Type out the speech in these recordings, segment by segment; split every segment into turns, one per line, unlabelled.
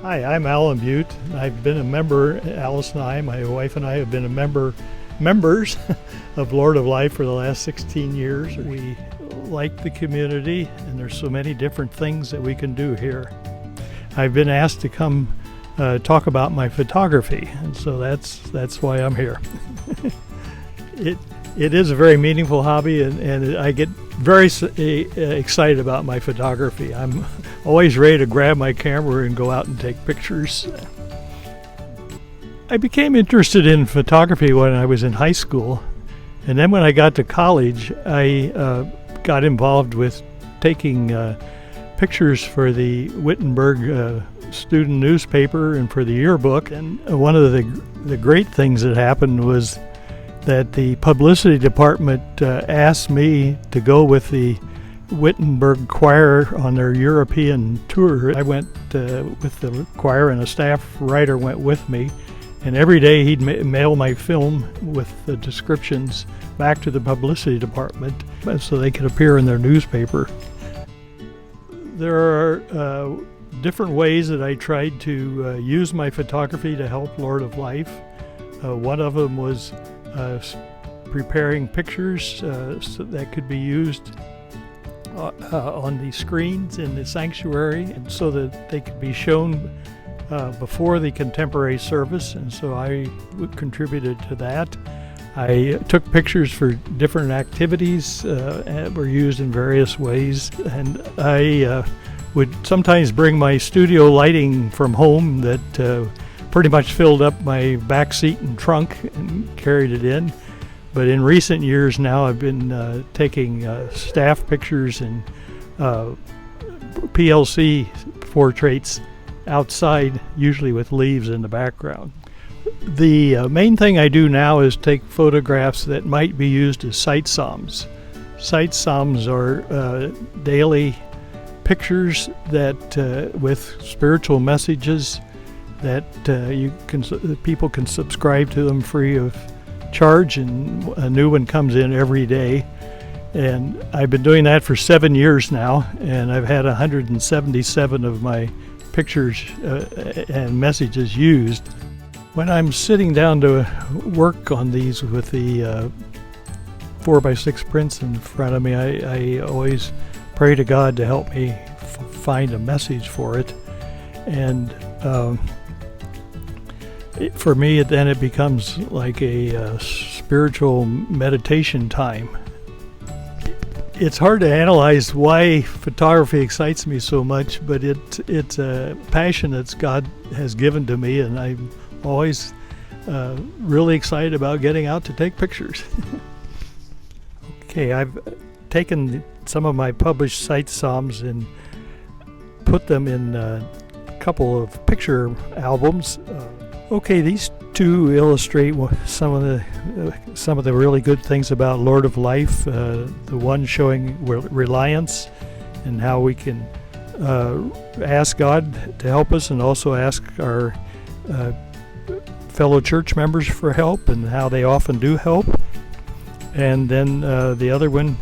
Hi, I'm Alan Butte. I've been a member, Alice and I, my wife and I have been members of Lord of Life for the last 16 years. We like the community and there's so many different things that we can do here. I've been asked to come talk about my photography, and so that's why I'm here. It is a very meaningful hobby, and I get very excited about my photography. I'm always ready to grab my camera and go out and take pictures. I became interested in photography when I was in high school, and then when I got to college, I got involved with taking pictures for the Wittenberg student newspaper and for the yearbook. And one of the great things that happened was that the publicity department asked me to go with the Wittenberg choir on their European tour. I went with the choir, and a staff writer went with me, and every day he'd mail my film with the descriptions back to the publicity department so they could appear in their newspaper. There are different ways that I tried to use my photography to help Lord of Life. One of them was preparing pictures so that could be used on the screens in the sanctuary, and so that they could be shown before the contemporary service, and so I contributed to that. I took pictures for different activities that were used in various ways, and I would sometimes bring my studio lighting from home that pretty much filled up my back seat and trunk and carried it in. But in recent years now, I've been taking staff pictures and PLC portraits outside, usually with leaves in the background. The main thing I do now is take photographs that might be used as sight psalms. Sight psalms are daily pictures that with spiritual messages that people can subscribe to them free of charge, and a new one comes in every day. And I've been doing that for 7 years now, and I've had 177 of my pictures and messages used. When I'm sitting down to work on these with the 4x6 prints in front of me, I always pray to God to help me find a message for it. And for me, then it becomes like a spiritual meditation time. It's hard to analyze why photography excites me so much, but it's a passion that God has given to me, and I'm always really excited about getting out to take pictures. Okay, I've taken some of my published sight psalms and put them in a couple of picture albums. Okay, these two illustrate some of the really good things about Lord of Life. The one showing reliance and how we can ask God to help us, and also ask our fellow church members for help, and how they often do help. And then the other one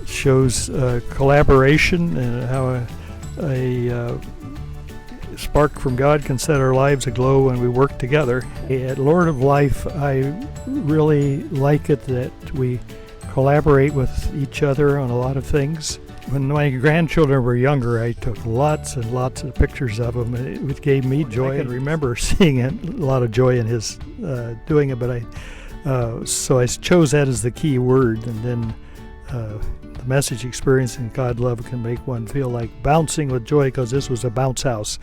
shows collaboration and how a spark from God can set our lives aglow when we work together. At Lord of Life, I really like it that we collaborate with each other on a lot of things. When my grandchildren were younger, I took lots and lots of pictures of them, and it gave me joy. I can remember seeing a lot of joy in his doing it, but so I chose that as the key word. And then the message experiencing God love can make one feel like bouncing with joy, because this was a bounce house.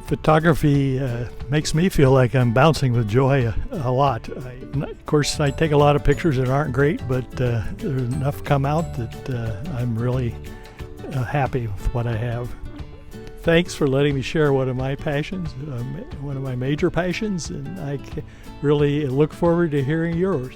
Photography makes me feel like I'm bouncing with joy a lot. Of course, I take a lot of pictures that aren't great, but there's enough come out that I'm really happy with what I have. Thanks for letting me share one of my passions, one of my major passions, and I really look forward to hearing yours.